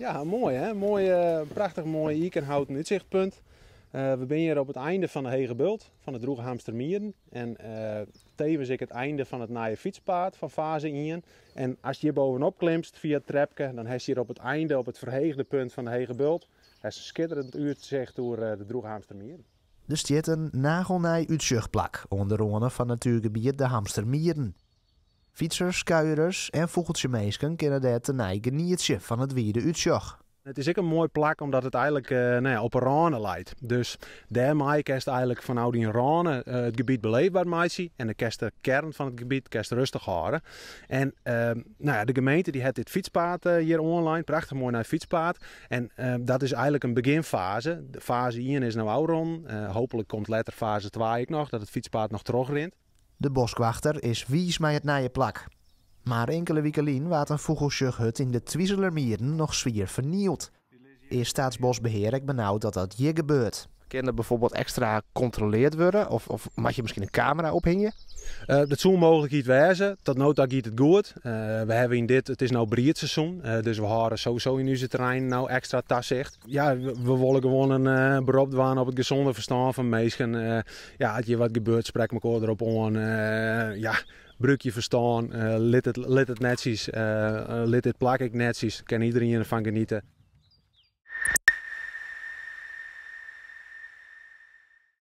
Ja, mooi hè. Mooi, prachtig mooi Eikenhouten uitzichtpunt. We zijn hier op het einde van de Hege Bult, van het Droegehamstermieren. En tevens ook het einde van het nieuwe fietspad van fase 1. En als je hier bovenop klimst via het trapje, dan heb je hier op het einde, op het verheegde punt van de Hege Bult, een schitterend uitzicht door de Droegehamstermieren. Er staat een nagelnij uitzichtplak onder de van natuurgebied de Hamstermieren. Fietsers, kuiers en vogeltjemeesken kunnen daar ten genieten van het wierde uitzicht. Het is ook een mooi plak omdat het eigenlijk op een rane leidt. Dus daarmee kerst eigenlijk vanuit die rane het gebied beleefbaar maken en de de kern van het gebied kerst rustig houden. En de gemeente die heeft dit fietspad hier online, prachtig mooi naar fietspad. En dat is eigenlijk een beginfase. De fase 1 is nou al rond. Hopelijk komt later fase 2 ook nog, dat het fietspad nog terugrint. De boswachter is wies met het nije plak. Maar enkele weken geleden werd een vogelzuchthut in de Twieselermieren nog zwier vernield. Is Staatsbosbeheer ik benauwd dat dat hier gebeurt. Kan er bijvoorbeeld extra gecontroleerd worden? Of mag je misschien een camera ophingen? Dat zou mogelijk iets wezen. Tot nota gaat het goed. We hebben in het is nou breedseizoen. Dus we houden sowieso in onze terrein nou extra toezicht. Ja, we willen gewoon een beroep doen op het gezonde verstand van mensen. Als je wat gebeurt, spreek elkaar erop aan. Bruk je verstaan, lid het netjes, lid het plak ik netjes. Kan iedereen ervan genieten.